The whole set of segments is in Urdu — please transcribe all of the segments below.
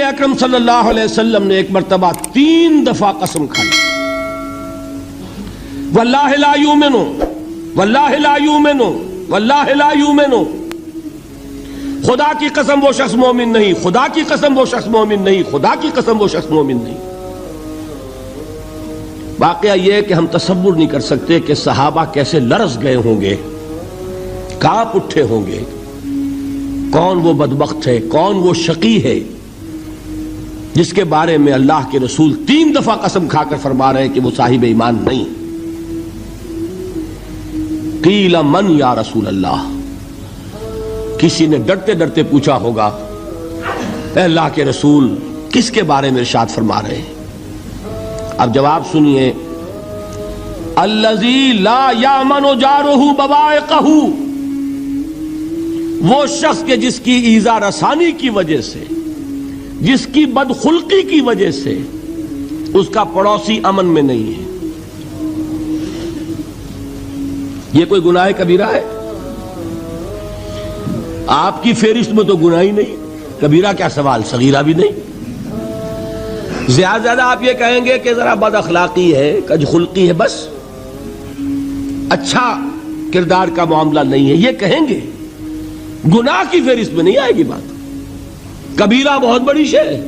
اکرم صلی اللہ علیہ وسلم نے ایک مرتبہ 3 دفعہ قسم کھائی، واللہ لا یؤمنو، واللہ لا یؤمنو، واللہ لا یؤمنو، خدا کی قسم وہ شخص مومن نہیں، خدا کی قسم وہ شخص مومن نہیں، خدا کی قسم وہ شخص مومن نہیں۔ واقعہ یہ ہے کہ ہم تصور نہیں کر سکتے کہ صحابہ کیسے لرز گئے ہوں گے، کانپ اٹھے ہوں گے، کون وہ بدبخت ہے، کون وہ شقی ہے جس کے بارے میں اللہ کے رسول 3 دفعہ قسم کھا کر فرما رہے ہیں کہ وہ صاحب ایمان نہیں۔ قیل من یا رسول اللہ، کسی نے ڈرتے ڈرتے پوچھا ہوگا اے اللہ کے رسول کس کے بارے میں ارشاد فرما رہے ہیں؟ اب جواب سنیے، الذی لا یامن جارہ بوائقہ، وہ شخص کے جس کی ایذا رسانی کی وجہ سے، جس کی بدخلقی کی وجہ سے اس کا پڑوسی امن میں نہیں ہے۔ یہ کوئی گناہ کبیرہ ہے؟ آپ کی فہرست میں تو گناہ ہی نہیں، کبیرہ کیا سوال، صغیرہ بھی نہیں۔ زیادہ آپ یہ کہیں گے کہ ذرا بد اخلاقی ہے، کج خلقی ہے، بس اچھا کردار کا معاملہ نہیں ہے، یہ کہیں گے، گناہ کی فہرست میں نہیں آئے گی بات۔ کبیرہ بہت بڑی شے ہے،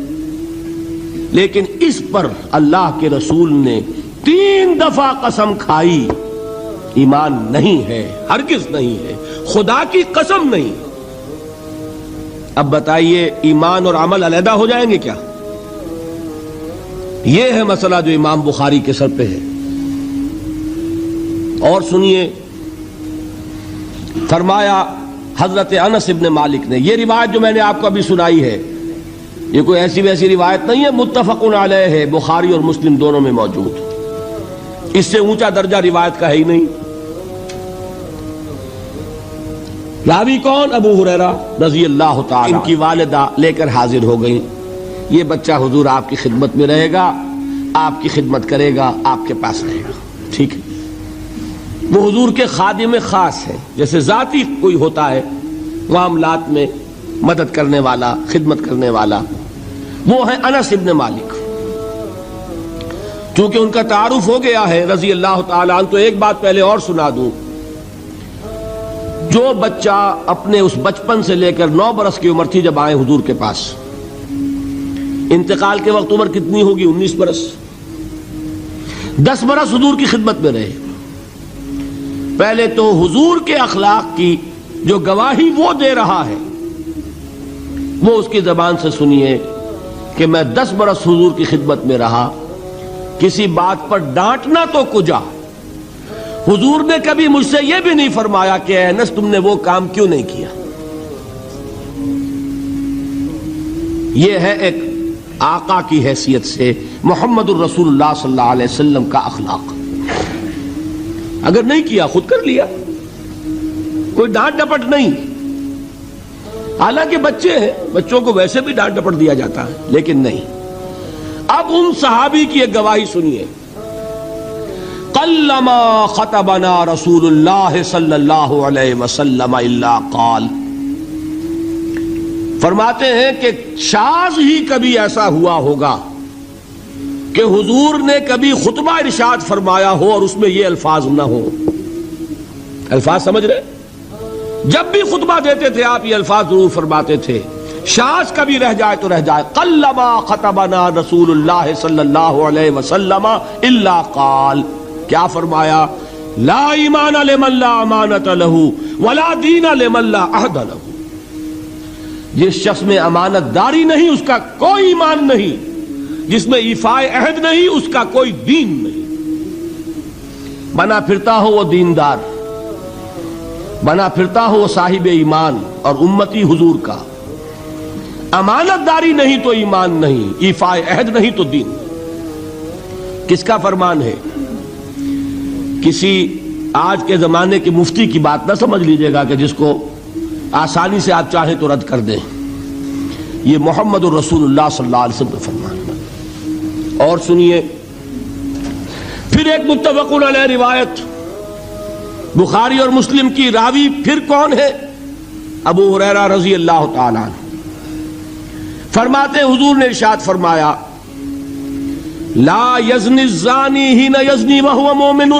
لیکن اس پر اللہ کے رسول نے 3 دفعہ قسم کھائی، ایمان نہیں ہے، ہرگز نہیں ہے، خدا کی قسم نہیں۔ اب بتائیے ایمان اور عمل علیحدہ ہو جائیں گے کیا؟ یہ ہے مسئلہ جو امام بخاری کے سر پہ ہے۔ اور سنیے، فرمایا حضرت انس ابن مالک نے، یہ روایت جو میں نے آپ کو ابھی سنائی ہے یہ کوئی ایسی ویسی روایت نہیں ہے، متفق علیہ ہے، بخاری اور مسلم دونوں میں موجود، اس سے اونچا درجہ روایت کا ہے ہی نہیں۔ راوی کون؟ ابو ہریرہ رضی اللہ تعالی، ان کی والدہ لے کر حاضر ہو گئیں، یہ بچہ حضور آپ کی خدمت میں رہے گا، آپ کی خدمت کرے گا، آپ کے پاس رہے گا، ٹھیک ہے۔ وہ حضور کے خادم خاص ہے، جیسے ذاتی کوئی ہوتا ہے معاملات میں مدد کرنے والا، خدمت کرنے والا، وہ ہے انس ابن مالک۔ چونکہ ان کا تعارف ہو گیا ہے رضی اللہ تعالیٰ عنہ، تو ایک بات پہلے اور سنا دوں، جو بچہ اپنے اس بچپن سے لے کر 9 برس کی عمر تھی جب آئے حضور کے پاس، انتقال کے وقت عمر کتنی ہوگی؟ 19 برس، 10 برس حضور کی خدمت میں رہے۔ پہلے تو حضور کے اخلاق کی جو گواہی وہ دے رہا ہے وہ اس کی زبان سے سنیے کہ میں 10 برس حضور کی خدمت میں رہا، کسی بات پر ڈانٹنا تو کجا، حضور نے کبھی مجھ سے یہ بھی نہیں فرمایا کہ اے انس تم نے وہ کام کیوں نہیں کیا۔ یہ ہے ایک آقا کی حیثیت سے محمد الرسول اللہ صلی اللہ علیہ وسلم کا اخلاق۔ اگر نہیں کیا خود کر لیا، کوئی ڈانٹ ڈپٹ نہیں۔ حالانکہ بچے ہیں، بچوں کو ویسے بھی ڈانٹ ڈپٹ دیا جاتا ہے، لیکن نہیں۔ اب ان صحابی کی ایک گواہی سنیے، قلما خطبنا رسول اللہ صلی اللہ علیہ وسلم الا قال، فرماتے ہیں کہ شاذ ہی کبھی ایسا ہوا ہوگا کہ حضور نے کبھی خطبہ ارشاد فرمایا ہو اور اس میں یہ الفاظ نہ ہو۔ الفاظ سمجھ رہے؟ جب بھی خطبہ دیتے تھے آپ یہ الفاظ ضرور فرماتے تھے، شاذ کبھی رہ جائے تو رہ جائے، قلما خطبنا رسول اللہ صلی اللہ علیہ وسلم الا قال، کیا فرمایا؟ لا ایمان لمن لا امانت لہ ولا دین لمن لا عہد لہ، جس شخص میں امانت داری نہیں اس کا کوئی ایمان نہیں، جس میں ایفاء عہد نہیں اس کا کوئی دین نہیں۔ بنا پھرتا ہو وہ دیندار، بنا پھرتا ہو وہ صاحب ایمان اور امتی حضور کا، امانت داری نہیں تو ایمان نہیں، ایفاء عہد نہیں تو دین۔ کس کا فرمان ہے؟ کسی آج کے زمانے کے مفتی کی بات نہ سمجھ لیجئے گا کہ جس کو آسانی سے آپ چاہیں تو رد کر دیں، یہ محمد الرسول اللہ صلی اللہ علیہ وسلم کا فرمان ہے۔ اور سنیے پھر ایک متفق علیہ روایت بخاری اور مسلم کی، راوی پھر کون ہے؟ ابو ہریرہ رضی اللہ تعالیٰ عنہ۔ فرماتے حضور نے ارشاد فرمایا لا یزنی الزانی حین یزنی وہو مومن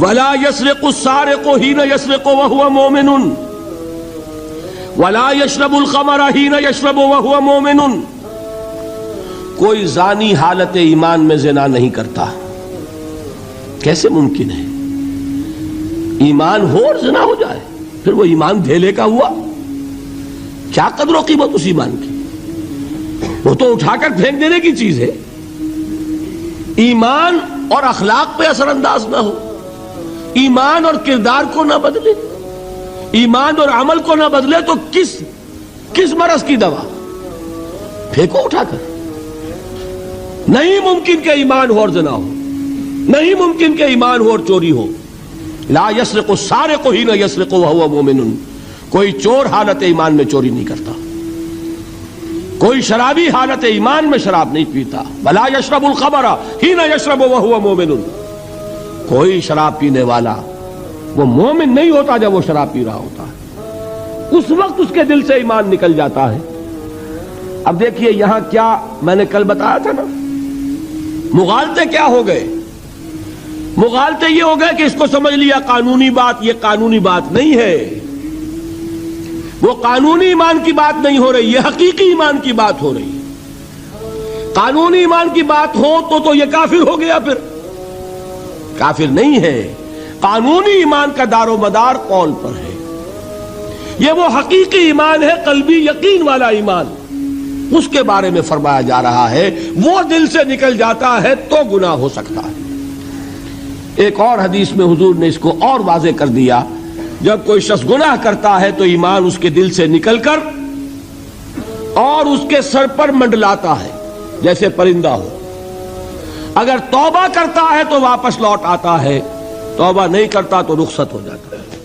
ولا یسرق السارق حین یسرق وہو مومن ولا یشرب الخمر حین یشرب وہو مومن. کوئی زانی حالت ایمان میں زنا نہیں کرتا. کیسے ممکن ہے؟ ایمان ہو اور زنا ہو جائے، پھر وہ ایمان دھیلے کا ہوا؟ کیا قدر و قیمت اس ایمان کی؟ وہ تو اٹھا کر پھینک دینے کی چیز ہے. ایمان اور اخلاق پہ اثر انداز نہ ہو، ایمان اور کردار کو نہ بدلے، ایمان اور عمل کو نہ بدلے تو کس مرض کی دوا؟ پھینکو اٹھا کر. نہیں ممکن کہ ایمان ہو اور زنا ہو، نہیں ممکن کہ ایمان ہو اور چوری ہو. لا یسرق السارق حین یسرق وہو مومن. کوئی چور حالت ایمان میں چوری نہیں کرتا، کوئی شرابی حالت ایمان میں شراب نہیں پیتا. ولا یشرب الخمر حین یشرب وہو مومن. کوئی شراب پینے والا وہ مومن نہیں ہوتا جب وہ شراب پی رہا ہوتا ہے، اس وقت اس کے دل سے ایمان نکل جاتا ہے. اب دیکھیے یہاں کیا میں نے کل بتایا تھا نا، مغالطے کیا ہو گئے؟ مغالطے یہ ہو گئے کہ اس کو سمجھ لیا قانونی بات. یہ قانونی بات نہیں ہے، وہ قانونی ایمان کی بات نہیں ہو رہی، یہ حقیقی ایمان کی بات ہو رہی. قانونی ایمان کی بات ہو تو یہ کافر ہو گیا. پھر کافر نہیں ہے. قانونی ایمان کا دار و مدار قول پر ہے. یہ وہ حقیقی ایمان ہے، قلبی یقین والا ایمان. اس کے بارے میں فرمایا جا رہا ہے وہ دل سے نکل جاتا ہے تو گناہ ہو سکتا ہے. ایک اور حدیث میں حضور نے اس کو اور واضح کر دیا، جب کوئی شخص گناہ کرتا ہے تو ایمان اس کے دل سے نکل کر اور اس کے سر پر منڈلاتا ہے جیسے پرندہ ہو. اگر توبہ کرتا ہے تو واپس لوٹ آتا ہے، توبہ نہیں کرتا تو رخصت ہو جاتا ہے.